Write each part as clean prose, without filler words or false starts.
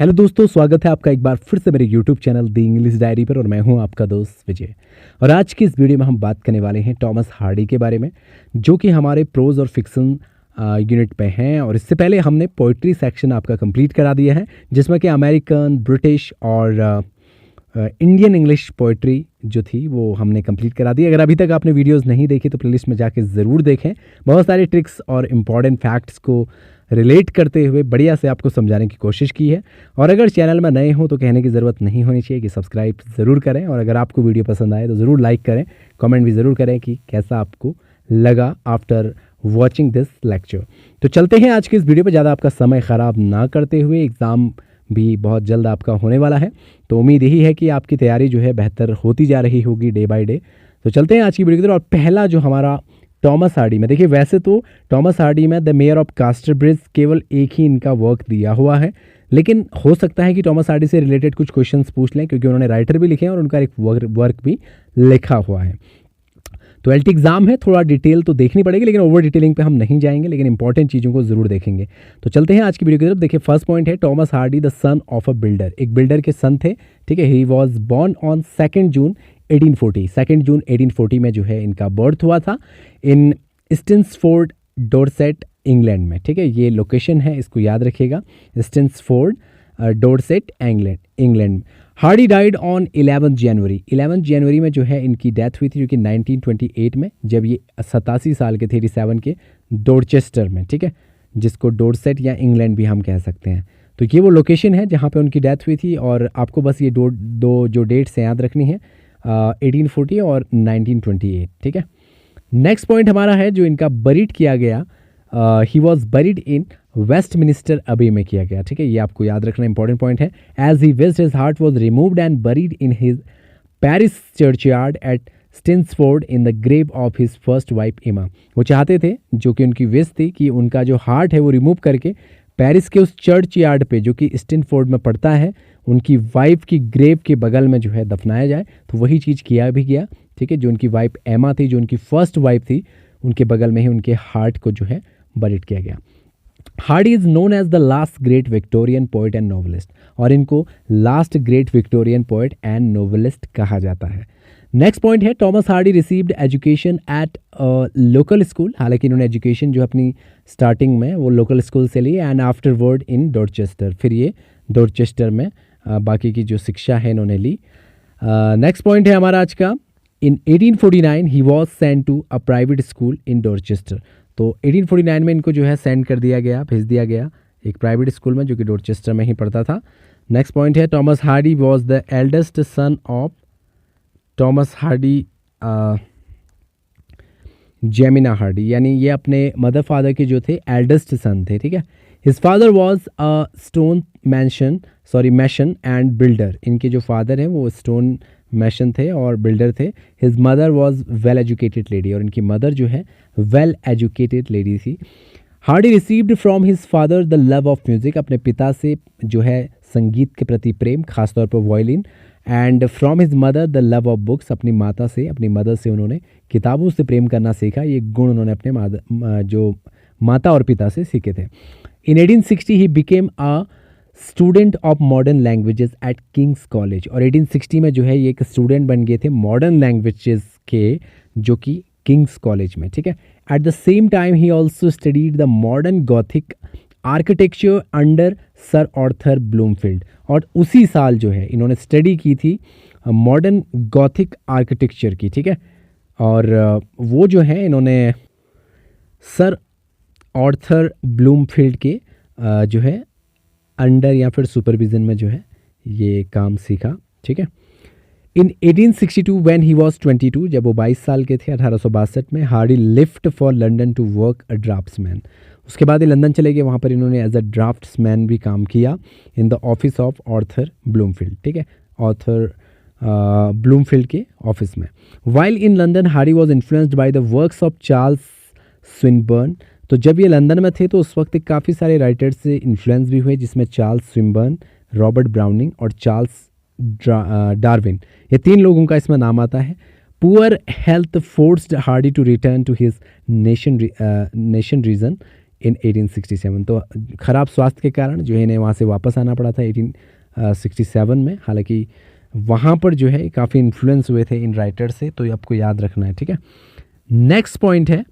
Hello दोस्तों, स्वागत है आपका एक बार फिर से मेरे यूट्यूब चैनल दी इंग्लिश डायरी पर। और मैं हूं आपका दोस्त विजय। और आज की इस वीडियो में हम बात करने वाले हैं टॉमस हार्डी के बारे में, जो कि हमारे प्रोज और फिक्शन यूनिट पे हैं। और इससे पहले हमने पोइट्री सेक्शन आपका कंप्लीट करा दिया है, जिसमें कि अमेरिकन, ब्रिटिश और इंडियन इंग्लिश पोइट्री जो थी वो हमने कंप्लीट करा दी। अगर अभी तक आपने वीडियोस नहीं देखी तो प्लेलिस्ट में जाके ज़रूर देखें। बहुत सारे ट्रिक्स और इम्पॉर्टेंट फैक्ट्स को रिलेट करते हुए बढ़िया से आपको समझाने की कोशिश की है। और अगर चैनल में नए हो तो कहने की ज़रूरत नहीं होनी चाहिए कि सब्सक्राइब ज़रूर करें। और अगर आपको वीडियो पसंद आए तो ज़रूर लाइक करें, कमेंट भी ज़रूर करें कि कैसा आपको लगा आफ्टर वॉचिंग दिस लेक्चर। तो चलते हैं आज की इस वीडियो पर, ज़्यादा आपका समय ख़राब ना करते हुए। एग्ज़ाम भी बहुत जल्द आपका होने वाला है, तो उम्मीद यही है कि आपकी तैयारी जो है बेहतर होती जा रही होगी डे बाय डे। तो चलते हैं आज की वीडियो की तरफ। और पहला जो हमारा टॉमस हार्डी में, देखिए वैसे तो टॉमस हार्डी में द मेयर ऑफ कास्टरब्रिज केवल एक ही इनका वर्क दिया हुआ है, लेकिन हो सकता है कि टॉमस हार्डी से रिलेटेड कुछ क्वेश्चंस पूछ लें, क्योंकि उन्होंने राइटर भी लिखे हैं और उनका एक वर्क भी लिखा हुआ है। तो एलटी एग्जाम है, थोड़ा डिटेल तो देखनी पड़ेगी, लेकिन ओवर डिटेलिंग पे हम नहीं जाएंगे, लेकिन इंपॉर्टेंट चीज़ों को जरूर देखेंगे। तो चलते हैं आज की वीडियो की तरफ। देखिए फर्स्ट पॉइंट है Thomas Hardy the son of a builder, एक बिल्डर के सन थे। ठीक है, ही वॉज बॉर्न ऑन 2 जून 1840। 2 जून 1840 में जो है इनका बर्थ हुआ था इन स्टिन्सफोर्ड, डोरसेट, इंग्लैंड में। ठीक है, ये लोकेशन है, इसको याद रखिएगा, Stinsford, Dorset, England. Hardy died on 11 January. 11 जनवरी में जो है इनकी डेथ हुई थी, जो कि 1928 में, जब ये 87 साल के थे, 87 के, डोरचेस्टर में। ठीक है, जिसको डोरसेट या इंग्लैंड भी हम कह सकते हैं। तो ये वो लोकेशन है जहाँ पे उनकी डेथ हुई थी। और आपको बस ये दो जो डेट्स याद रखनी है, 1840 और 1928। ठीक है, नेक्स्ट पॉइंट हमारा है जो इनका बरीड किया गया, he was buried in Westminster अबे में किया गया। ठीक है, ये आपको याद रखना इंपॉर्टेंट पॉइंट है। As he wished his heart was removed and buried in his parish churchyard at Stinsford in the grave of his first wife Emma. वो चाहते थे, जो कि उनकी विश थी, कि उनका जो हार्ट है वो रिमूव करके पेरिस के उस चर्च यार्ड पे, जो कि स्टिन्सफोर्ड में पड़ता है, उनकी वाइफ की ग्रेव के बगल में जो है दफनाया जाए। तो वही चीज़ किया भी गया। ठीक है, जो उनकी वाइफ एमा थी, जो उनकी फर्स्ट वाइफ थी, उनके बगल में ही उनके हार्ट को जो है बरीड किया गया। Hardy is known as the last great Victorian poet and novelist, और इनको last great Victorian poet and novelist कहा जाता है। नेक्स्ट पॉइंट है Thomas Hardy received education at local school. हालांकि इन्होंने एजुकेशन जो अपनी स्टार्टिंग में वो लोकल स्कूल से ली, एंड आफ्टरवर्ड इन डोरचेस्टर, फिर ये डोरचेस्टर में बाकी की जो शिक्षा है इन्होंने ली। नेक्स्ट पॉइंट है हमारा आज का, in 1849 he was sent to a private school in Dorchester. तो 1849 में इनको जो है सेंड कर दिया गया, भेज दिया गया एक प्राइवेट स्कूल में, जो कि डोरचेस्टर में ही पढ़ता था। नेक्स्ट पॉइंट है Thomas Hardy was the eldest son of Thomas Hardy जेमिना Hardy, यानी ये अपने मदर फादर के जो थे एल्डेस्ट सन थे। ठीक है, his father was a stone mason and builder. इनके जो फादर हैं वो स्टोन मैशन थे और बिल्डर थे। His mother was well educated lady, और इनकी मदर जो है वेल एजुकेटेड लेडी थी। Hardy received from his father the love of music, अपने पिता से जो है संगीत के प्रति प्रेम, खासतौर पर violin. And from his mother the love of books, अपनी अपनी मदर से उन्होंने किताबों से प्रेम करना सीखा। ये गुण उन्होंने अपने जो माता और पिता से सीखे थे। In 1860 he became a student of modern languages at King's College, और 1860 में जो है ये एक स्टूडेंट बन गए थे मॉडर्न लैंग्वेजेस के, जो कि किंग्स कॉलेज में। ठीक है, eight the same time he also studied the modern Gothic architecture under sir Arthur Bloomfield, और उसी साल जो है इन्होंने स्टडी की थी मॉडर्न गॉथिक आर्किटेक्चर की। ठीक है, और वो जो है इन्होंने सर आर्थर ब्लूमफील्ड के जो है अंडर या फिर सुपरविजन में जो है ये काम सीखा। ठीक है, इन 1862 व्हेन ही वाज 22, जब वो 22 साल के थे 1862 में, Hardy left for London to work a draughtsman. उसके बाद ये लंदन चले गए, वहाँ पर इन्होंने एज अ ड्राफ्ट्समैन भी काम किया in the office of Arthur Bloomfield. ठीक है, आर्थर ब्लूमफील्ड के ऑफिस में। While in London Hardy was influenced by the works of Charles Swinburne. तो जब ये लंदन में थे तो उस वक्त काफ़ी सारे राइटर्स से इन्फ्लुएंस भी हुए, जिसमें चार्ल्स स्विनबर्न, रॉबर्ट ब्राउनिंग और चार्ल्स डार्विन, ये 3 लोगों का इसमें नाम आता है। Poor health forced Hardy to return to his nation region in 1867। तो ख़राब स्वास्थ्य के कारण जो है इन्हें वहाँ से वापस आना पड़ा था 1867 में। हालांकि वहाँ पर जो है काफ़ी इन्फ्लुएंस हुए थे इन राइटर से, तो ये आपको याद रखना है, ठीक है। नेक्स्ट पॉइंट है,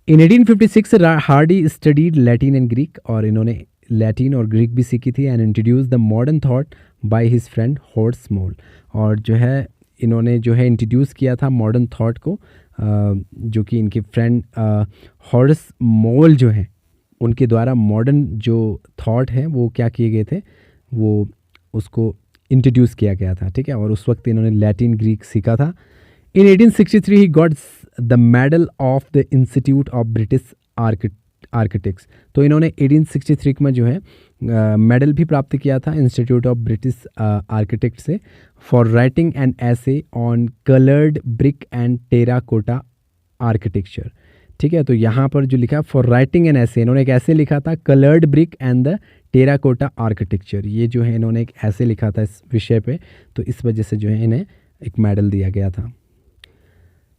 in 1856 Hardy studied Latin and Greek, और इन्होंने लैटिन और ग्रीक भी सीखी थी, and introduce the modern thought by his friend Horace Moule. और जो है इन्होंने जो है इंट्रोड्यूस किया था मॉडर्न थॉट को, जो कि इनके फ्रेंड हॉर्स मोल जो हैं उनके द्वारा मॉडर्न जो थॉट है वो क्या किए गए थे, वो उसको इंट्रोड्यूस किया गया था, ठीक है। और उस वक्त इन्होंने लैटिन ग्रीक सीखा था। इन 1863 he got the medal of the institute of British architects. तो इन्होंने 1863 में जो है मेडल भी प्राप्त किया था इंस्टीट्यूट ऑफ ब्रिटिश आर्किटेक्ट से, फॉर राइटिंग एन ऐसे on coloured brick and terracotta architecture, ठीक है। तो यहाँ पर जो लिखा फॉर राइटिंग एन ऐसे, इन्होंने एक ऐसे लिखा था coloured brick and the terracotta architecture. ये जो है इन्होंने एक ऐसे लिखा था इस विषय पे, तो इस वजह से जो है इन्हें एक मेडल दिया गया था।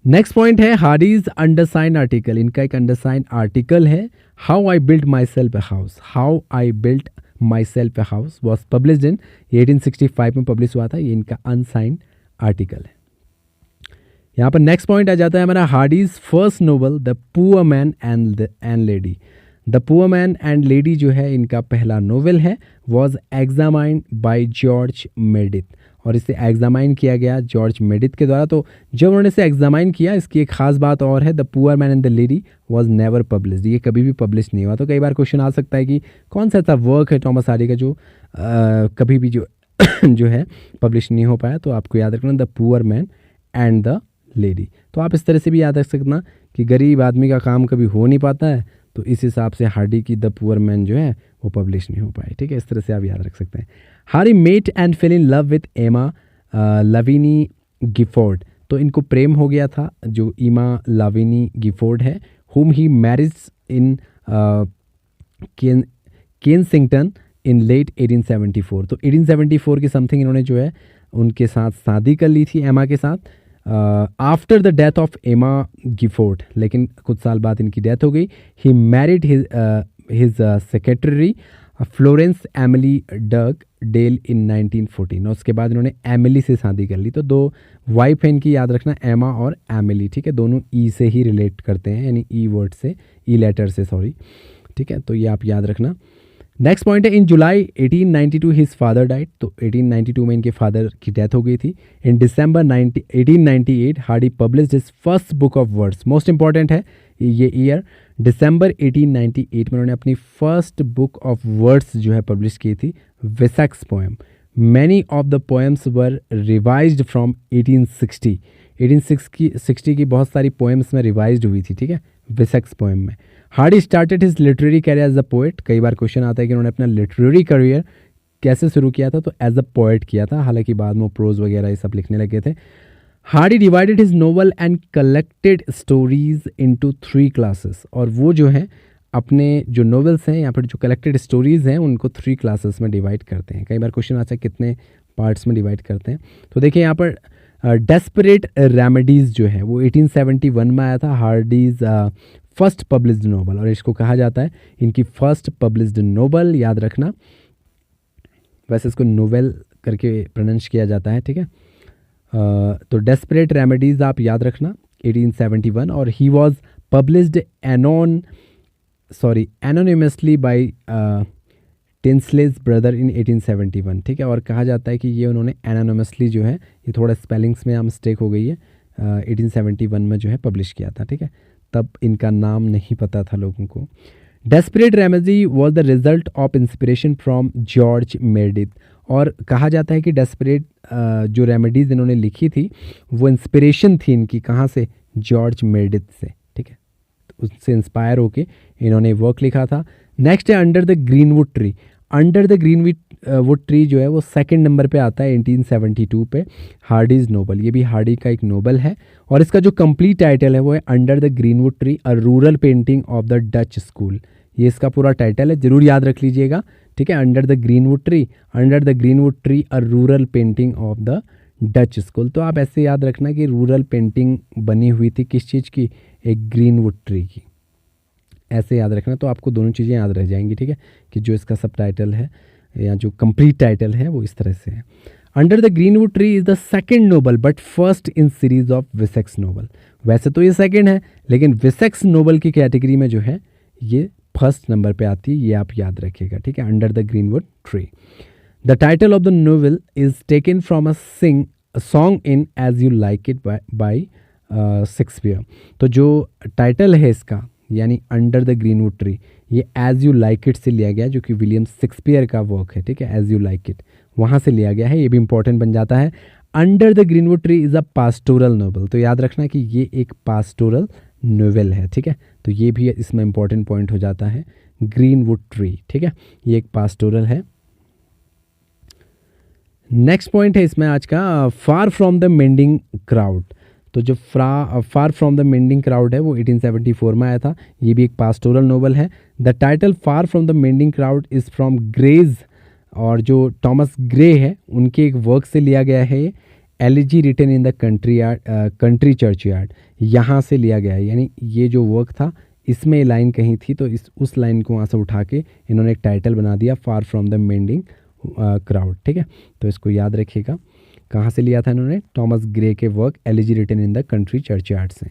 नेक्स्ट पॉइंट है हार्डीज अंडरसाइन आर्टिकल। इनका एक अंडरसाइन आर्टिकल है, how I build my self a house. How I build my self a house was published इन 1865 में पब्लिश हुआ था। ये इनका अनसाइंड आर्टिकल है। यहाँ पर नेक्स्ट पॉइंट आ जाता है हमारा Hardy's first novel the poor man and lady. The poor man and lady जो है इनका पहला नोवेल है, वॉज एग्जामाइंड बाय जॉर्ज मेडिथ, और इसे एग्जामाइन किया गया जॉर्ज मेडिथ के द्वारा। तो जब उन्होंने इसे एग्जामाइन किया, इसकी एक खास बात और है, the poor man and the lady was never published. ये कभी भी पब्लिश नहीं हुआ। तो कई बार क्वेश्चन आ सकता है कि कौन सा ऐसा वर्क है टॉमस हार्डी का जो कभी भी जो जो है पब्लिश नहीं हो पाया। तो आपको याद रखना the poor man and the lady. तो आप इस तरह से भी याद रख सकना कि गरीब आदमी का काम कभी हो नहीं पाता है, तो इस हिसाब से हार्डी की द पुअर मैन जो है वो पब्लिश नहीं हो पाए, ठीक है। इस तरह से आप याद रख सकते हैं। Hardy met and fell in love with Emma Lavinia Gifford. तो इनको प्रेम हो गया था जो ईमा लाविनी गिफोर्ड है, whom he marriage in Kensington in late 1874। तो 1874 के समथिंग इन्होंने जो है उनके साथ शादी कर ली थी एमा के साथ, after the death of Emma Gifford. लेकिन कुछ साल बाद इनकी डेथ हो गई। He married his secretary Florence Emily Dugdale in 1914। और उसके बाद इन्होंने एमिली से शादी कर ली। तो दो वाइफ है इनकी, याद रखना एमा और एमिली, ठीक है। दोनों ई से ही रिलेट करते हैं, यानी ई वर्ड से, ई लेटर से, सॉरी, ठीक है। तो ये आप याद रखना। नेक्स्ट पॉइंट है, इन जुलाई 1892 हिज फादर डाइड। तो 1892 में इनके फादर की डेथ हो गई थी। इन दिसंबर 1898 Hardy published his first book of words. Most important है ये ईयर, दिसंबर 1898 में उन्होंने अपनी फर्स्ट बुक ऑफ वर्ड्स जो है पब्लिश की थी, Wessex poem. Many of the poems were revised from 1860। 1860 की बहुत सारी पोएम्स में रिवाइज्ड हुई थी, ठीक है, विसेक्स पोएम में। Hardy started his literary career as a poet. कई बार क्वेश्चन आता है कि उन्होंने अपना लिटरेरी करियर कैसे शुरू किया था, तो एज अ पोएट किया था। हालांकि बाद में प्रोज वगैरह ये सब लिखने लगे थे। Hardy divided his novel and collected stories into 3 classes. और वो जो है अपने जो नोवेल्स हैं या फिर जो कलेक्टेड स्टोरीज़ हैं उनको 3 क्लासेस में डिवाइड करते हैं। कई बार क्वेश्चन आता है कितने पार्ट्स में डिवाइड करते हैं। तो देखिए यहाँ पर डेस्परेट रेमेडीज़ जो है वो 1871 में आया था, हार्डीज़ फर्स्ट पब्लिश्ड नोवेल, और इसको कहा जाता है इनकी फर्स्ट पब्लिश्ड नोवेल, याद रखना। वैसे इसको नोवेल करके प्रोनाउंस किया जाता है, ठीक है। तो डेस्परेट रेमेडीज़ आप याद रखना 1871, और he was published anonymously by Tinsley's brother in 1871, ठीक है। और कहा जाता है कि ये उन्होंने एनोनिमसली जो है, ये थोड़ा स्पेलिंग्स में यहाँ मिस्टेक हो गई है, 1871 में जो है पब्लिश किया था, ठीक है। तब इनका नाम नहीं पता था लोगों को। Desperate remedy was the result of inspiration from George मेडिथ। और कहा जाता है कि डेस्परेट जो रेमेडीज़ इन्होंने लिखी थी वो इंस्पिरेशन थी इनकी, कहाँ से, जॉर्ज मेडिथ से, ठीक है। तो उससे इंस्पायर होके इन्होंने वर्क लिखा था। नेक्स्ट है under the greenwood tree. Under the greenwood tree जो है वो सेकंड नंबर पे आता है 1872 पे, हार्डीज नोबल। ये भी हार्डी का एक नोबल है, और इसका जो कंप्लीट टाइटल है वो है under the greenwood tree a rural painting of the Dutch school. ये इसका पूरा टाइटल है, जरूर याद रख लीजिएगा, ठीक है। Under the greenwood tree a rural painting of the Dutch school. तो आप ऐसे याद रखना कि रूरल पेंटिंग बनी हुई थी किस चीज़ की, एक ग्रीनवुड ट्री की, ऐसे याद रखना। तो आपको दोनों चीज़ें याद रह जाएंगी, ठीक है, कि जो इसका सब टाइटल है या जो कंप्लीट टाइटल है वो इस तरह से है। Under the greenwood tree is the second novel but first in series of Wessex novel. वैसे तो ये सेकंड है, लेकिन विसेक्स नोबल की कैटेगरी में जो है ये फर्स्ट नंबर पे आती है, ये आप याद रखिएगा, ठीक है, under the greenwood Tree. The title of the novel is taken from a song in As You Like It by Shakespeare. तो जो टाइटल है इसका यानी अंडर द ग्रीनवुड ट्री, ये एज यू लाइक इट से लिया गया, जो कि विलियम शेक्सपियर का वर्क है, ठीक है, एज यू लाइक इट वहाँ से लिया गया है। ये भी इंपॉर्टेंट बन जाता है। Under the greenwood tree is a pastoral novel. तो याद रखना कि ये एक पास्टोरल नोवेल है, ठीक है, तो ये भी इसमें इंपॉर्टेंट पॉइंट हो जाता है। ग्रीनवुड ट्री, ठीक है, ये एक पास्टोरल है। नेक्स्ट पॉइंट है इसमें आज का, Far from the mending Crowd. तो जो Far from the mending Crowd है वो 1874 में आया था। ये भी एक पास्टोरल नोवेल है। The title Far from the mending Crowd is from Gray's, और जो टॉमस ग्रे है उनके एक वर्क से लिया गया है। ये Elegy Written in the Country Churchyard, यहाँ से लिया गया है। यानी ये जो वर्क था इसमें ये लाइन कहीं थी, तो उस लाइन को वहाँ से उठा के इन्होंने एक टाइटल बना दिया, फार फ्रॉम द मेंडिंग क्राउड, ठीक है। तो इसको याद रखिएगा, कहाँ से लिया था इन्होंने, टॉमस ग्रे के work Elegy Written in the Country Churchyard से।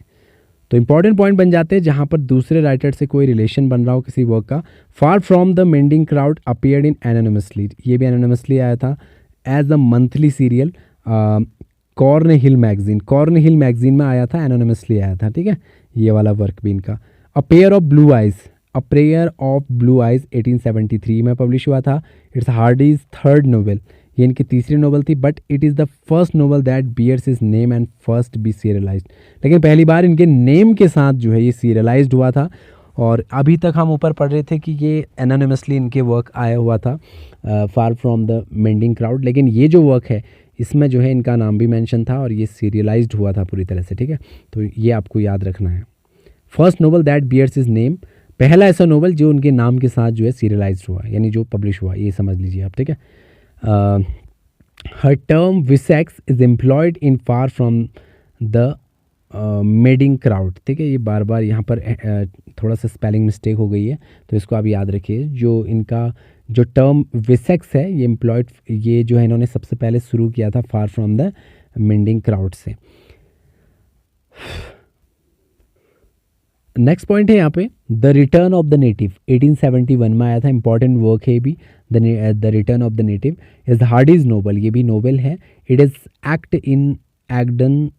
तो इंपॉर्टेंट पॉइंट बन जाते हैं जहाँ पर दूसरे राइटर से कोई रिलेशन बन रहा हो किसी वर्क का। Far from the mending Crowd appeared in anonymously, ये भी एनोनिमसली आया था as a monthly serial Cornhill magazine में आया था, एनोनिमसली आया था, ठीक है, ये वाला वर्क भी इनका। A pair of blue eyes 1873 में पब्लिश हुआ था। इट्स हार्डीज थर्ड नोवेल, ये इनकी तीसरी नोवेल थी, but it is the first novel that bears his name and first be serialised. लेकिन पहली बार इनके नेम के साथ जो है ये सीरियलाइज्ड हुआ था। और अभी तक हम ऊपर पढ़ रहे थे कि ये एनोनिमसली इनके वर्क आया हुआ था, far from the mending crowd, लेकिन ये जो वर्क है इसमें जो है इनका नाम भी मेंशन था और ये सीरियलाइज्ड हुआ था पूरी तरह से, ठीक है। तो ये आपको याद रखना है। First novel that bears his name, पहला ऐसा नोवेल जो उनके नाम के साथ जो है सीरियलाइज्ड हुआ, यानी जो पब्लिश हुआ, ये समझ लीजिए आप, ठीक है। हर term Wessex is employed in far from the madding crowd, ठीक है, ये बार बार यहाँ पर थोड़ा सा स्पेलिंग मिस्टेक हो गई है, तो इसको आप याद रखिए। जो इनका जो टर्म विसेक्स है ये एम्प्लॉयड, ये जो है इन्होंने सबसे पहले शुरू किया था far from the mending crowd से। नेक्स्ट पॉइंट है यहाँ पे the return of the native, 1871 में आया था, इंपॉर्टेंट वर्क है भी। The return of the native is the Hardy's novel, ये भी नोवेल है। It is act in Egdon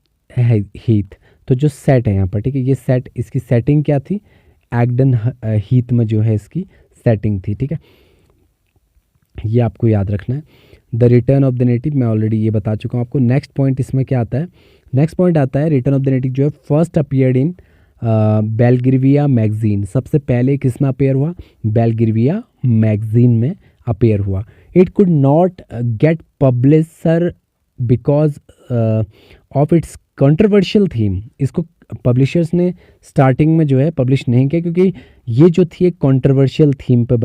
Heath, तो जो सेट है यहाँ पर, ठीक है, ये सेट, इसकी सेटिंग क्या थी, एगडन हीथ में जो है इसकी सेटिंग थी, ठीक है, ये आपको याद रखना है। The return of the native मैं ऑलरेडी ये बता चुका हूँ आपको। नेक्स्ट पॉइंट इसमें क्या आता है, नेक्स्ट पॉइंट आता है रिटर्न ऑफ द नेटिव जो है फर्स्ट अपीयर्ड इन बेल्गिरिया मैगजीन, सबसे पहले किस में अपेयर हुआ, बेल्गिरिया मैगजीन में अपेयर हुआ। It could not gate publisher because of its controversial theme, इसको पब्लिशर्स ने स्टार्टिंग में जो है पब्लिश नहीं किया क्योंकि ये जो थी एक कंट्रोवर्शियल थीम पे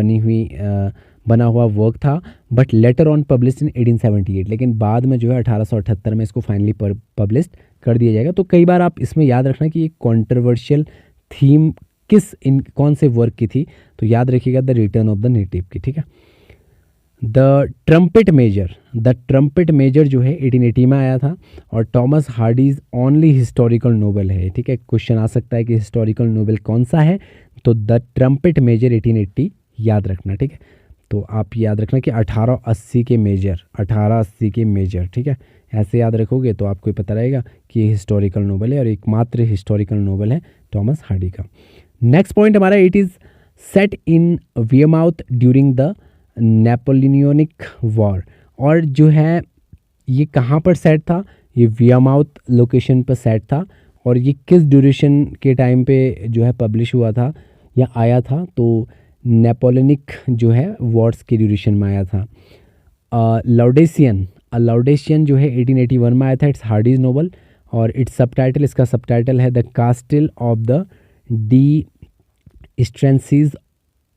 बना हुआ वर्क था, but later on published in 1878, लेकिन बाद में जो है 1878 में इसको फाइनली पब्लिश कर दिया जाएगा। तो कई बार आप इसमें याद रखना कि ये कंट्रोवर्शियल थीम कौन से वर्क की थी, तो याद रखिएगा the return of the native की, ठीक है। द ट्रम्पेट मेजर जो है 1880 में आया था और Thomas Hardy's only historical novel है, ठीक है। क्वेश्चन आ सकता है कि हिस्टोरिकल नोवेल कौन सा है, तो द ट्रम्पेट मेजर 1880 याद रखना, ठीक है। तो आप याद रखना कि 1880 के मेजर, ठीक है, ऐसे याद रखोगे तो आपको पता रहेगा कि ये हिस्टोरिकल नोवेल है और एकमात्र हिस्टोरिकल नोवेल है टॉमस हार्डी का। नेक्स्ट पॉइंट हमारा, it is set in Weymouth during the Napoleonic war, और जो है ये कहाँ पर सेट था, ये वियरमाउथ लोकेशन पर सेट था और ये किस ड्यूरेशन के टाइम पे जो है पब्लिश हुआ था या आया था, तो नेपोलियनिक जो है वॉर्स के ड्यूरेशन में आया था। लाउडेशियन जो है 1881 में आया था, इट्स हार्डीज नोवेल और इसका सब टाइटल है the castle of the De Stancys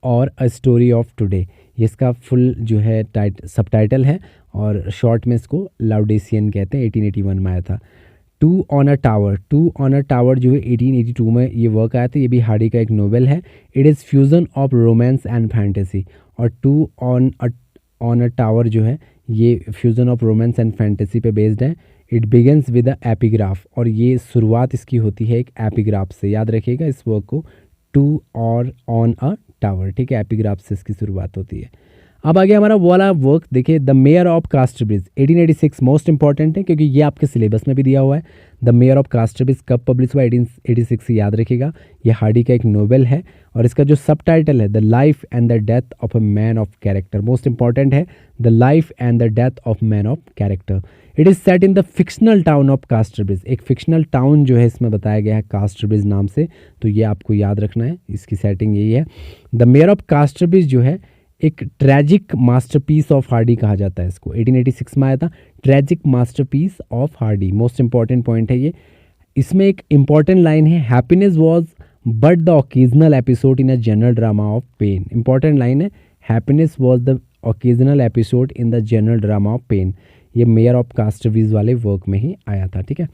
और अ स्टोरी ऑफ टुडे, ये इसका फुल जो है सबटाइटल है, और शॉर्ट में इसको लाउडेसियन कहते हैं। 1881 में आया था। टू ऑन अ टावर जो है 1882 में ये वर्क आया था। ये भी हार्डी का एक नोवेल है। It is fusion of romance and fantasy. और टू ऑन अ टावर जो है ये fusion of romance and fantasy पे बेस्ड है। It begins with a epigraph, और ये शुरुआत इसकी होती है एक एपिग्राफ से। याद रखिएगा इस वर्क को, टू और ऑन अ टावर, ठीक है, एपिग्राफ से इसकी शुरुआत होती है। अब आगे हमारा वो वाला वर्क देखिए, the mayor of Casterbridge 1886, most important है क्योंकि ये आपके सिलेबस में भी दिया हुआ है। द मेयर ऑफ कास्टरब्रिज कब पब्लिश हुआ? 1886 से, याद रखिएगा। ये हार्डी का एक नोवेल है, और इसका जो सब टाइटल है the life and the death of a man of character, most important है, the life and the death of man of character. It is set in the fictional town of Casterbridge. एक fictional town जो है इसमें बताया गया है कास्टरब्रिज नाम से, तो ये आपको याद रखना है, इसकी सेटिंग यही है। द मेयर ऑफ कास्टरब्रिज जो है एक ट्रैजिक मास्टरपीस ऑफ हार्डी कहा जाता है इसको। 1886 में आया था, tragic masterpiece of Hardy, most important point है ये। इसमें एक इंपॉर्टेंट लाइन है, happiness was but the occasional episode in a general drama of pain. Important line है, happiness was the occasional episode in the general drama of pain. ये mayor of Casterbridge वाले work में ही आया था, ठीक है।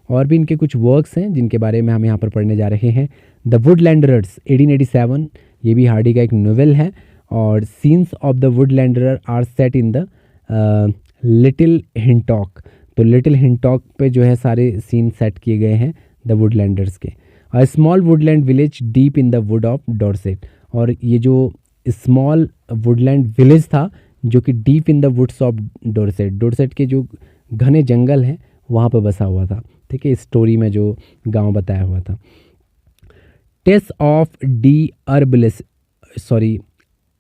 और भी इनके कुछ वर्क्स हैं जिनके बारे में हम यहाँ पर पढ़ने जा रहे हैं। द वुडलैंडरर्स 1887, ये भी हार्डी का एक नोवेल है, और scenes of the Woodlanders are set in the Little Hintock. तो लिटिल हिंटॉक पे जो है सारे सीन सेट किए गए हैं द वुडलैंडर्स के। A small woodland village deep in the wood of Dorset, और ये जो स्मॉल वुडलैंड विलेज था जो कि deep in the woods of Dorset, Dorset के जो घने जंगल हैं वहाँ पर बसा हुआ था, ठीक है, स्टोरी में जो गांव बताया हुआ था। टेस ऑफ डी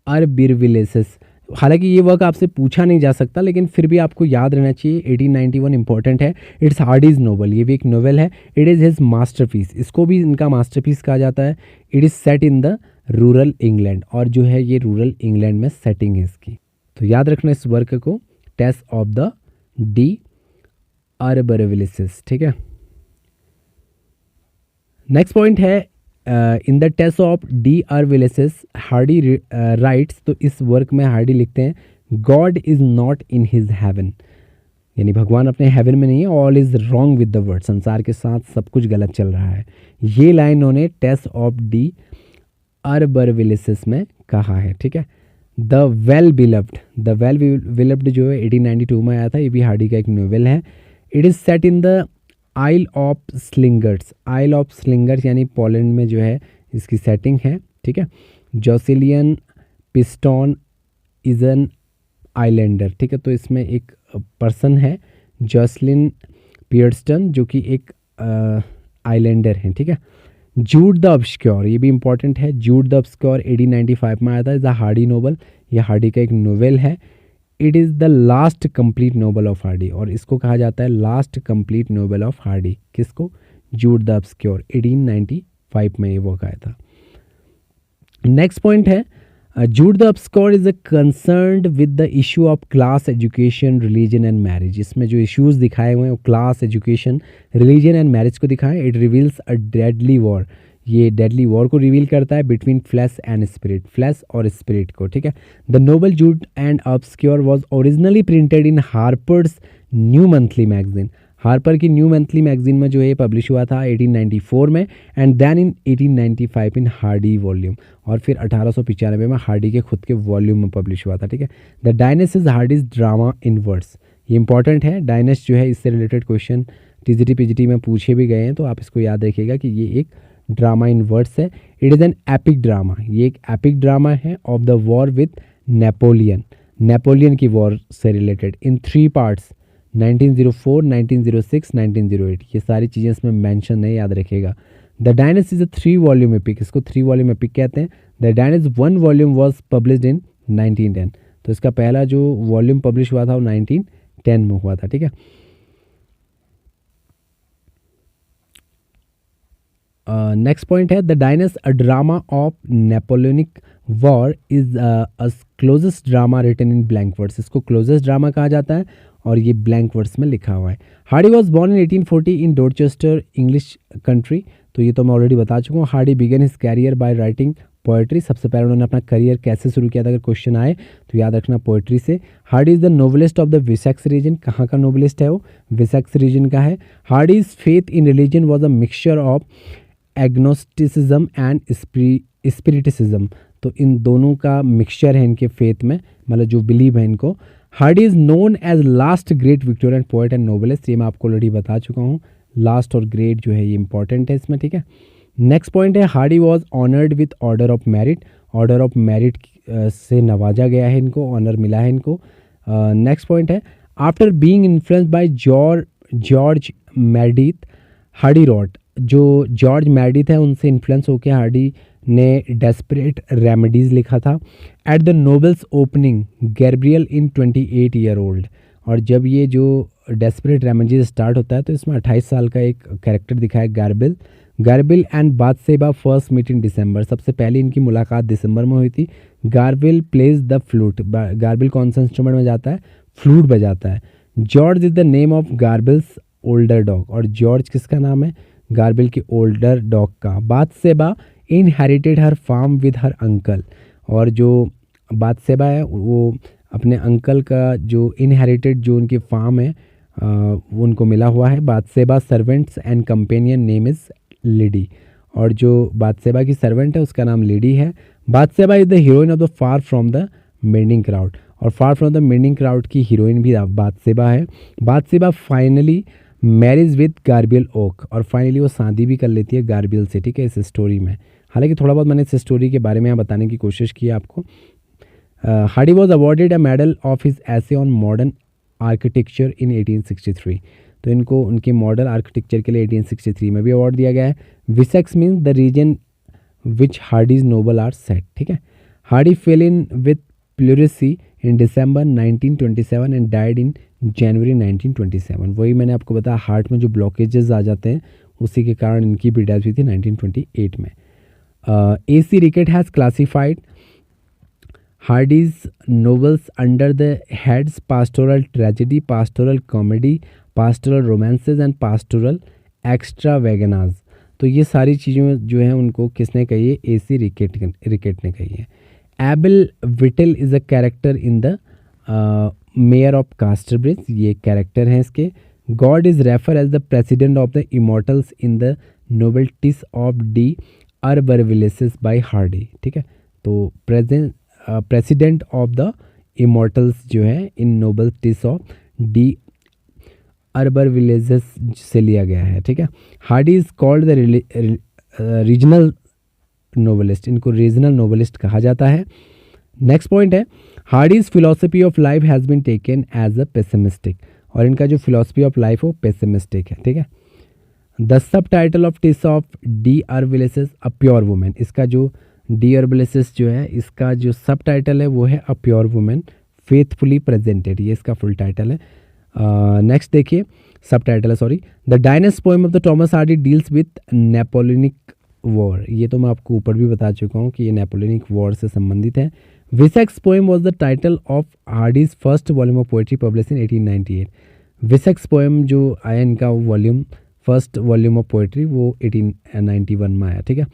अर्बिरविलेसिस, हालांकि ये वर्क आपसे पूछा नहीं जा सकता लेकिन फिर भी आपको याद रहना चाहिए। 1891 इंपॉर्टेंट है। इट्स हार्डीज नोवेल, ये भी एक नोवेल है। इट इज़ हिज मास्टरपीस, इसको भी इनका मास्टरपीस कहा जाता है। It is set in the rural England, और जो है ये रूरल इंग्लैंड में सेटिंग है इसकी। तो याद रखना इस वर्क को, Tess of the d'Urbervilles, ठीक है। नेक्स्ट पॉइंट है, in the test of d'Urbervilles Hardy writes, तो इस वर्क में हार्डी लिखते हैं, God is not in his heaven, यानी भगवान अपने हेवन में नहीं है। All is wrong with the world, संसार के साथ सब कुछ गलत चल रहा है। ये लाइन उन्होंने टेस्ट ऑफ डी अर्बिरविलेसिस में कहा है, ठीक है। द वेल बिलव्ड जो है 1892 में आया था। ये भी हार्डी का एक नोवेल है। It is set in the Isle of Slingers यानी पोलैंड में जो है इसकी सेटिंग है, ठीक है। जोसेलियन पिस्टॉन इज़ एन आइलैंडर, ठीक है। तो इसमें एक पर्सन है जोसलिन पियर्स्टन जो कि एक आइलैंडर हैं, ठीक है। जूड द ऑब्सक्योर, ये भी इंपॉर्टेंट है। जूड द ऑब्सक्योर 1895 में आया था। इज़ द हार्डी नोवेल, ये हार्डी का एक नोवेल है। It is the last complete novel of Hardy, और इसको कहा जाता है last complete novel of Hardy. किसको? जूड द ऑब्सक्योर, 1895 में ये वर्क आया था। नेक्स्ट पॉइंट है, Jude the Obscure is concerned with the issue of class education, religion and marriage. इसमें जो इश्यूज दिखाए हुए हैं वो class education, religion and marriage को दिखाएं। It reveals a deadly war, ये डेडली वॉर को रिवील करता है between flesh and spirit, flesh और स्पिरिट को, ठीक है। The novel Jude and Obscure was originally printed in Harper's New Monthly Magazine. Harper की न्यू मंथली मैगजीन में जो है पब्लिश हुआ था 1894 में, and then in 1895 in Hardy volume, और फिर 1895 में हार्डी के खुद के वॉल्यूम में पब्लिश हुआ था, ठीक है। The डायनेस्ट is Hardy's drama in words, ये इंपॉर्टेंट है। डायनेस्ट जो है इससे रिलेटेड क्वेश्चन टीजीटी पीजीटी में पूछे भी गए हैं, तो आप इसको याद रखिएगा कि ये एक ड्रामा इन वर्ड्स है। It is an epic drama, ये एक एपिक ड्रामा है of the war with Napoleon, Napoleon की वॉर से रिलेटेड, इन 3 पार्ट्स, 1904, 1906, 1908। ये सारी चीज़ें इसमें मेंशन है, याद रखिएगा। The Dynast is a 3 volume epic, इसको 3 वॉल्यूम एपिक कहते हैं। The Dynast 1 volume was published in 1910, तो इसका पहला जो वॉल्यूम पब्लिश हुआ था वो 1910 में हुआ था, ठीक है। नेक्स्ट पॉइंट है, the Dynast a drama of Napoleonic war is closest drama written in blank words, इसको क्लोजेस्ट ड्रामा कहा जाता है और ये ब्लैंक वर्ड्स में लिखा हुआ है। Hardy was born in 1840 in Dorchester, English country, तो ये तो मैं ऑलरेडी बता चुका हूँ। Hardy began his career by writing poetry. सबसे पहले उन्होंने अपना करियर कैसे शुरू किया था, अगर क्वेश्चन आए तो याद रखना पोएट्री से। Hardy is the novelist of the Wessex region. कहाँ का नोवेलिस्ट है वो? विसेक्स रीजन का है। Hardy's faith in religion was a mixture of agnosticism and spiritism. तो इन दोनों का मिक्सचर है इनके फेथ में, मतलब जो बिलीव है इनको। Hardy is known as last great Victorian poet and novelist. ये मैं आपको ऑलरेडी बता चुका हूँ, लास्ट और ग्रेट जो है ये इंपॉर्टेंट है इसमें, ठीक है। नेक्स्ट पॉइंट है Hardy was honoured with Order of Merit. Order of Merit से नवाजा गया है इनको, ऑनर मिला है इनको। नेक्स्ट पॉइंट है after being influenced by George Meredith Hardy wrote. जो जॉर्ज मेरेडिथ है उनसे इन्फ्लुएंस होकर हार्डी ने डेस्परेट रेमेडीज़ लिखा था। At the novels opening Gabriel in 28 year old. और जब ये जो डेस्परेट रेमेडीज स्टार्ट होता है तो इसमें 28 साल का एक कैरेक्टर दिखाया Gabriel and Bathsheba first meet in December. सबसे पहले इनकी मुलाकात दिसंबर में हुई थी। Gabriel plays the flute. Gabriel कौन सा इंस्ट्रूमेंट में जाता है? फ्लूट बजाता है। George is the name of Gabriel's older dog. और जॉर्ज किसका नाम है? गार्बिल के ओल्डर डॉग का। Bathsheba inherited her farm with her uncle. और जो बाथसेबा है वो अपने अंकल का जो इनहेरिटेड जो उनकी फार्म है वो उनको मिला हुआ है। Bathsheba servants and companion name is Liddy. और जो बाथसेबा की सर्वेंट है उसका नाम लेडी है। Bathsheba is the heroine of the far from the madding crowd. और far from the madding crowd की हीरोइन भी बाथसेबा है। Bathsheba finally marriage with Gabriel Oak. और फाइनली वो शादी भी कर लेती है गार्बियल से, ठीक है, इस स्टोरी में। हालांकि थोड़ा बहुत मैंने इस स्टोरी के बारे में यहाँ बताने की कोशिश की है आपको। Hardy was awarded a medal of his ऐसे ऑन मॉडर्न आर्किटेक्चर इन 1863। तो इनको उनके मॉडल आर्किटेक्चर के लिए 1863 में भी अवार्ड दिया गया है। Wessex means the region which Hardy's novel are set, ठीक है। Hardy fell in with pleurisy in December 1927 and died in January 1927। वही मैंने आपको बताया, हार्ट में जो ब्लॉकेजेस आ जाते हैं उसी के कारण इनकी भी डेथ हुई थी 1928 में। AC Rickett has classified Hardy's novels under the heads pastoral tragedy, pastoral comedy, pastoral romances and pastoral extravaganza। तो ये सारी चीज़ें जो हैं उनको किसने कही है? AC रिकेट ने कही है। Abel Whittle is a character in the mayor of Casterbridge. ये कैरेक्टर हैं इसके। God is refer as the president of the immortals in the novelties of d'Urbervilles by Hardy, ठीक है। तो प्रेसिडेंट ऑफ द इमोर्टल्स जो है इन नोवेल्टीज of D अर्बरविलेसेस से लिया गया है, ठीक है। Hardy is called the regional novelist. इनको रीजनल नोवेलिस्ट कहा जाता है। नेक्स्ट पॉइंट है Hardy's philosophy of life has been taken as a pessimistic. और इनका जो फिलोसफी ऑफ लाइफ वो पेसिमिस्टिक है, ठीक है। द सब title of Tess of d'Urbervilles a pure woman. इसका जो डी अर्बलेसिस जो है इसका जो सब टाइटल है वो है अ प्योर वुमेन फेथफुली प्रेजेंटेड। ये इसका फुल टाइटल है। नेक्स्ट देखिए, सब टाइटल है, sorry. The Dynasts poem of the Thomas Hardy deals with Napoleonic war. ये तो मैं आपको ऊपर भी बता चुका हूँ कि ये नेपोलियनिक वॉर से संबंधित है। Wessex poem was the title of Hardy's first volume of poetry publish in 1898। Wessex poem जो आया इनका volume first volume of poetry वो 1891 में आया, ठीक है,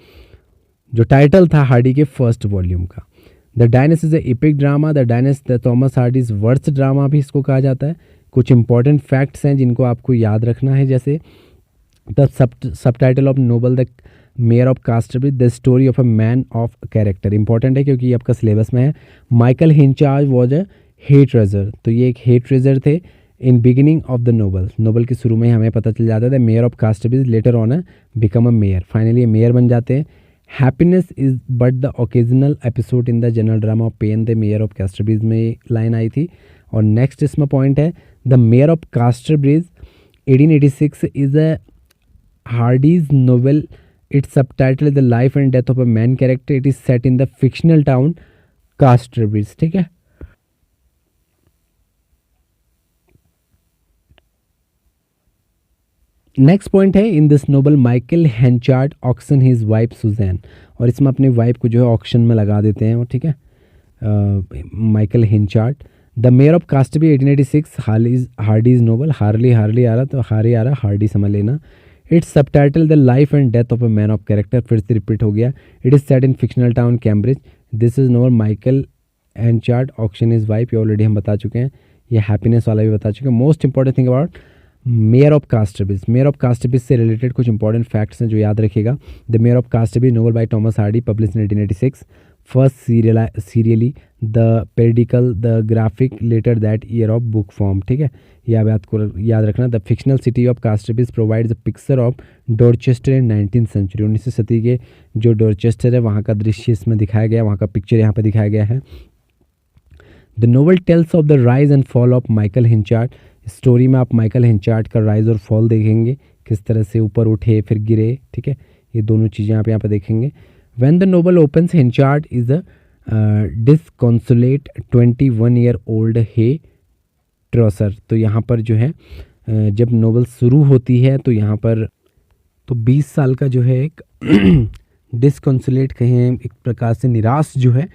जो टाइटल था हार्डी के फर्स्ट वॉल्यूम का। The डायनेस्ट is epic drama. The Dynasts the Thomas Hardy's worst drama भी इसको कहा जाता है। कुछ इंपॉर्टेंट फैक्ट्स हैं जिनको आपको याद रखना है, जैसे द सब title of novel the mayor of Casterbridge the story of a man of character. Important है क्योंकि ये आपका सिलेबस में है। Michael Henchard was a hay trusser. तो ये एक हेट ट्रेजर थे in beginning of the novel के शुरू में हमें पता चल जाता था। Mayor of Casterbridge later on a become a mayor. Finally ये मेयर बन जाते हैं। Happiness is but the occasional episode in the general drama of pain the mayor of Casterbridge में लाइन आई थी। और नेक्स्ट इसमें पॉइंट है the mayor of Casterbridge 1886 is a Hardy's novel. Its subtitle is the life and death of a man character. It is set in the fictional town Casterbridge, ठीक है। Next point है in this novel Michael Henchard auction his wife Susan. और इसमें अपनी wife को जो है auction में लगा देते हैं वो, ठीक है, Michael Henchard. The mayor of Casterbridge 1886 Hardy's novel. Harley आ रहा तो हार्डी आ रहा, हार्डी समझ लेना। Its subtitle the life and death of a man of character, फिर से रिपीट हो गया। It is set in fictional town Cambridge. This is novel Michael Henchard, auction his wife, ये ऑलरेडी हम बता चुके हैं। ये हैप्पीनेस वाला भी बता चुके हैं। Most important thing about mayor of Casterbridge, mayor of Casterbridge से रिलेटेड कुछ इंपॉर्टेंट फैक्ट्स हैं जो याद रखिएगा। The mayor of Casterbridge, novel by Thomas Hardy, publish 1986। First serially the periodical the Graphic later that year of book form, ठीक है, ये आप याद रखना। The fictional city of Casterbridge provides a picture of Dorchester in 19th century, 19वीं सदी के जो डॉर्चेस्टर है वहाँ का दृश्य इसमें दिखाया गया, वहाँ का पिक्चर यहाँ पर दिखाया गया है। The novel tells of the rise and fall of Michael Henchard, story में आप माइकल हिंचार्ड का राइज और फॉल देखेंगे, किस तरह से ऊपर उठे फिर गिरे, ठीक है, ये दोनों चीज़ें आप यहाँ पर देखेंगे। When the novel opens, Henchard is a disconsolate 21-year-old hay trusser. तो यहाँ पर जो है जब नोवेल शुरू होती है तो यहाँ पर तो 20 साल का जो है एक डिसकॉन्सुलेट कहें, एक प्रकार से निराश जो है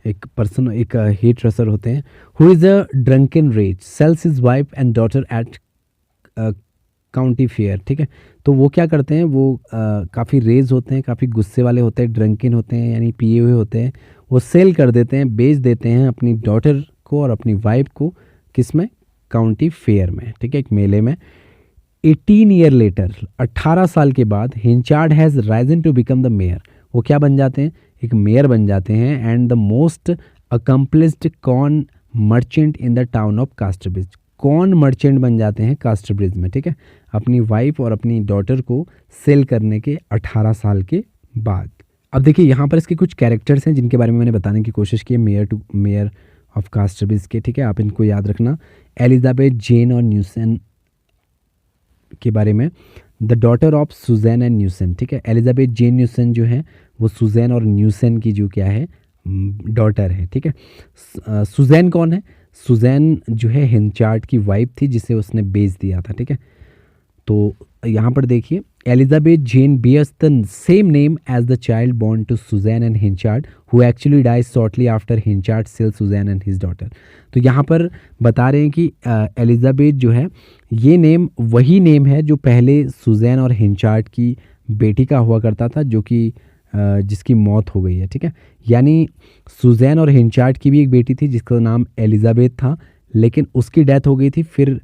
एक पर्सन, एक हे ट्रॉसर होते हैं। Who is a drunken rage, sells his wife and daughter at county fair, ठीक है। तो वो क्या करते हैं, वो काफ़ी रेज होते हैं, काफ़ी गुस्से वाले होते हैं, ड्रंकिन होते हैं यानी पिए हुए होते हैं। वो सेल कर देते हैं, बेच देते हैं अपनी डॉटर को और अपनी वाइफ को, किस में, काउंटी फेयर में, ठीक है, एक मेले में। 18 ईयर लेटर, 18 साल के बाद, Henchard has risen to become the mayor, वो क्या बन जाते हैं, एक मेयर बन जाते हैं। And the most accomplished corn merchant in the town of Casterbridge, corn merchant बन जाते हैं कास्टरब्रिज में, ठीक है, अपनी वाइफ और अपनी डॉटर को सेल करने के 18 साल के बाद। अब देखिए यहाँ पर इसके कुछ कैरेक्टर्स हैं जिनके बारे में मैंने बताने की कोशिश की है, मेयर ऑफ कास्टरब्रिज के, ठीक है, आप इनको याद रखना। एलिजाबेथ, जेन और न्यूसन के बारे में, the daughter of Susan and Newson, ठीक है। एलिजाबेथ जेन न्यूसन जो है वो सुजैन और न्यूसन की जो क्या है डॉटर है, ठीक है। सुजैन कौन है, सुजैन जो है हिंचार्ड की वाइफ थी जिसे उसने बेच दिया था, ठीक है। तो यहाँ पर देखिए, Elizabeth Jane bears the same name as the child born to Suzanne and Hinchard, who actually dies shortly after Hinchard sells Suzanne and his daughter। तो यहाँ पर बता रहे हैं कि एलिजाबेथ जो है ये नेम वही नेम है जो पहले सुजैन और हिंचार्ड की बेटी का हुआ करता था, जो कि जिसकी मौत हो गई है, ठीक है। यानी सुजैन और हिंचार्ड की भी एक बेटी थी जिसका नाम एलिजाबेथ था, लेकिन उसकी डेथ हो गई थी। फिर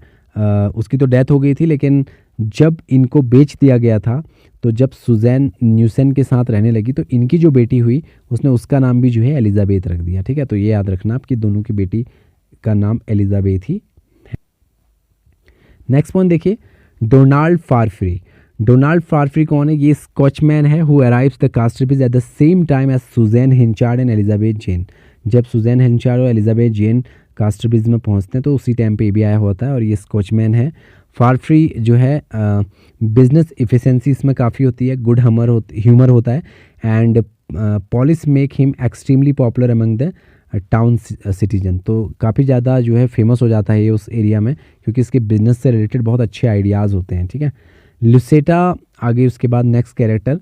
उसकी तो डेथ हो गई थी, लेकिन जब इनको बेच दिया गया था तो जब सुजैन न्यूसन के साथ रहने लगी तो इनकी जो बेटी हुई उसने उसका नाम भी जो है एलिजाबेथ रख दिया, ठीक है। तो ये याद रखना आपकी दोनों की बेटी का नाम एलिजाबेथ ही है। नेक्स्ट पॉइंट देखिए, डोनाल्ड फारफ्री। डोनाल्ड फारफ्री कौन है, ये स्कॉचमैन है who arrives the Casterbridge at the same time as Susan Henchard and Elizabeth Jane. जब सुजैन हिंचार्ड और एलिजाबेथ जेन कास्टरब्रिज में पहुंचते हैं तो उसी टाइम पे ये भी आया होता है और ये स्कॉचमैन है। फारफ्री जो है बिजनेस इफिशेंसी इसमें काफ़ी होती है, गुड ह्यूमर होता है and polish make him extremely popular among the town citizen. तो काफ़ी ज़्यादा जो है फेमस हो जाता है ये उस एरिया में, क्योंकि इसके बिजनेस से रिलेटेड बहुत अच्छे आइडियाज़ होते हैं, ठीक है। लुसेटा आगे, उसके बाद नेक्स्ट कैरेक्टर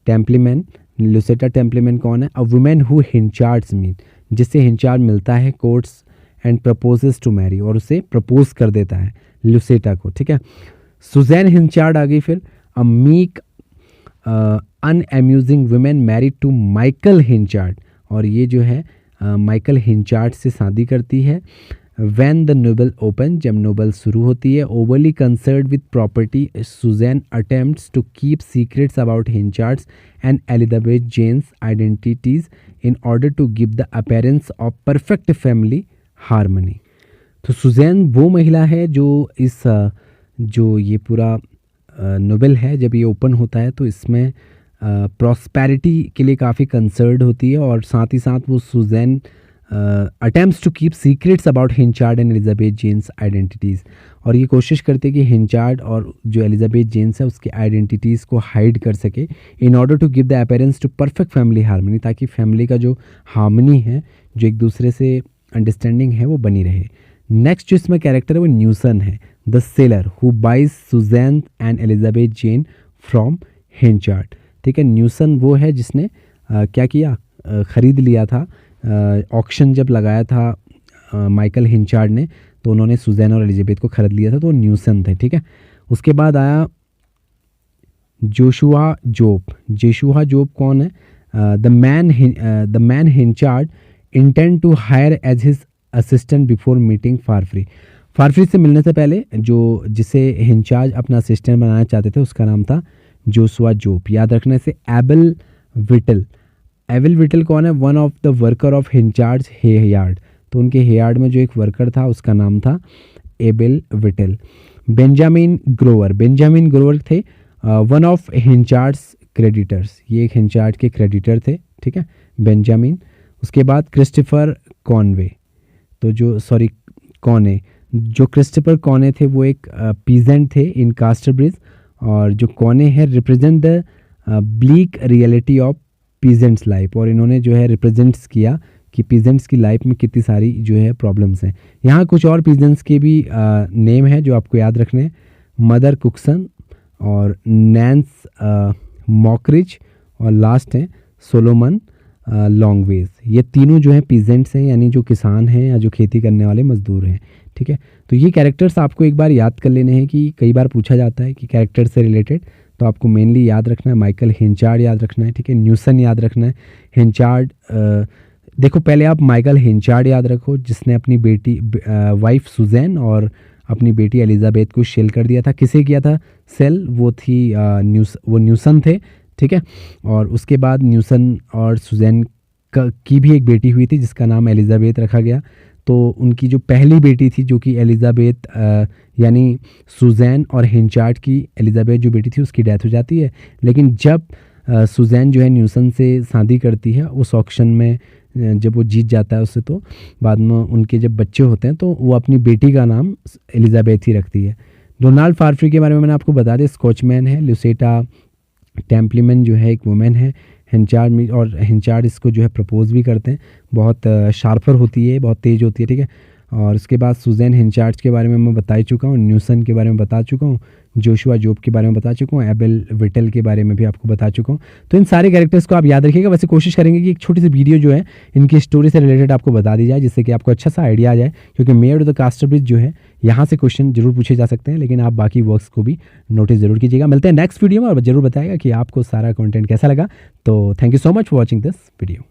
टेम्पलीमैन। लुसेटा टेम्पलीमैन कौन है, a woman who Henchard's meet, जिससे हिंचार्ड मिलता है courts and proposes to marry, और उसे प्रपोज कर देता है लुसेटा को, ठीक है। सुजैन हिंचार्ड आ गई फिर, a meek unassuming woman married to Michael Henchard, और ये जो है माइकल हिंचार्ड से शादी करती है। व्हेन द नोवेल ओपन, जब नोवेल शुरू होती है, overly concerned with property, Susan attempts to keep secrets about Henchard's and Elizabeth Jane's identities in order to give the appearance of perfect family harmony. तो सुजैन वो महिला है जो इस जो ये पूरा नोवेल है जब ये ओपन होता है तो इसमें प्रॉस्पेरिटी के लिए काफ़ी कंसर्न्ड होती है, और साथ ही साथ वो Susan attempts to keep secrets about Henchard and Elizabeth Jane's identities, और ये कोशिश करते हैं कि हिंचार्ड और जो एलिजाबेथ जेन्स है उसके आइडेंटिटीज़ को हाइड कर सके, in order to give the appearance to perfect family harmony, ताकि फैमिली का जो हार्मनी है, जो एक दूसरे से अंडरस्टैंडिंग है, वो बनी रहे। नेक्स्ट जो इसमें कैरेक्टर है वो न्यूसन है, the sailor who buys Susan and Elizabeth Jane from Henchard, ठीक है। न्यूसन वो है जिसने क्या किया, ख़रीद लिया था, ऑक्शन जब लगाया था माइकल हिंचार्ड ने तो उन्होंने सुजैन और एलिजाबेथ को ख़रीद लिया था, तो न्यूसन थे, ठीक है। उसके बाद आया जोशुआ जोब कौन है? The man Henchard intend to hire as his assistant before meeting Farfrae से मिलने से पहले जो जिसे हिंचार्ज अपना असिस्टेंट बनाना चाहते थे उसका नाम था जोशुआ जोब। याद रखने से एबल विटल कौन है? One of the worker of Henchard's hayyard. तो उनके हेयार्ड में जो एक वर्कर था उसका नाम था एबल विटल। बेंजामिन ग्रोवर थे वन ऑफ हिंचार्ज क्रेडिटर्स। ये एक हिंचार्ज के क्रेडिटर थे, ठीक है, बेंजामिन। उसके बाद क्रिस्टोफर कॉनवे, तो जो क्रिस्टोफर कॉने थे वो एक पीजेंट थे इन कास्टरब्रिज, और जो कॉने है represent the bleak reality of peasants life, और इन्होंने जो है रिप्रेजेंट्स किया कि पीजेंट्स की लाइफ में कितनी सारी जो है प्रॉब्लम्स हैं। यहाँ कुछ और पीजेंट्स के भी नेम है जो आपको याद रखने हैं, मदर कुकसन और नैंस मॉकरिच, और लास्ट हैं सोलोमन लॉन्गवेज। ये तीनों जो है पीजेंट्स हैं, यानी जो किसान हैं या जो खेती करने वाले मजदूर हैं, ठीक है। तो ये कैरेक्टर्स आपको एक बार याद कर लेने हैं कि कई बार पूछा जाता है कि कैरेक्टर से रिलेटेड, तो आपको मेनली याद रखना है माइकल हिंचार्ड याद रखना है, ठीक है, न्यूसन याद रखना है, हिंचार्ड। देखो पहले आप माइकल हिंचार्ड याद रखो जिसने अपनी बेटी वाइफ सुजैन और अपनी बेटी एलिजाबेथ को सेल कर दिया था। किसे किया था सेल? वो थी न्यूसन थे, ठीक है। और उसके बाद न्यूसन और सुजैन की भी एक बेटी हुई थी जिसका नाम एलिजाबेथ रखा गया। तो उनकी जो पहली बेटी थी जो कि एलिजाबेथ यानी सुजैन और हिंचार्ड की एलिजाबेथ जो बेटी थी उसकी डेथ हो जाती है। लेकिन जब सुजैन जो है न्यूसन से शादी करती है उस ऑक्शन में, जब वो जीत जाता है उससे, तो बाद में उनके जब बच्चे होते हैं तो वो अपनी बेटी का नाम एलिजाबेथ ही रखती है। डोनाल्ड फारफ्री के बारे में मैंने आपको बता दिया, स्कॉचमैन है। लुसेटा टेम्पलीमैन जो है एक वुमेन है। हिंचार्ड इसको जो है प्रपोज भी करते हैं। बहुत शार्पर होती है, बहुत तेज़ होती है, ठीक है। और उसके बाद सुजैन हिंचार्ड के बारे में मैं बता ही चुका हूँ, न्यूसन के बारे में बता चुका हूँ, जोशुआ जोब के बारे में बता चुका हूँ, एबल विटल के बारे में भी आपको बता चुका हूँ। तो इन सारे कैरेक्टर्स को आप याद रखिएगा। वैसे कोशिश करेंगे कि एक छोटी सी वीडियो जो है इनकी स्टोरी से रिलेटेड आपको बता दी जाए, जिससे कि आपको अच्छा सा आइडिया आ जाए, क्योंकि मेयर ऑफ द कास्टरब्रिज जो है यहाँ से क्वेश्चन जरूर पूछे जा सकते हैं, लेकिन आप बाकी वर्क्स को भी नोटिस जरूर कीजिएगा। मिलते हैं नेक्स्ट वीडियो में, और जरूर बताएगा कि आपको सारा कंटेंट कैसा लगा। तो thank you so much for watching this video.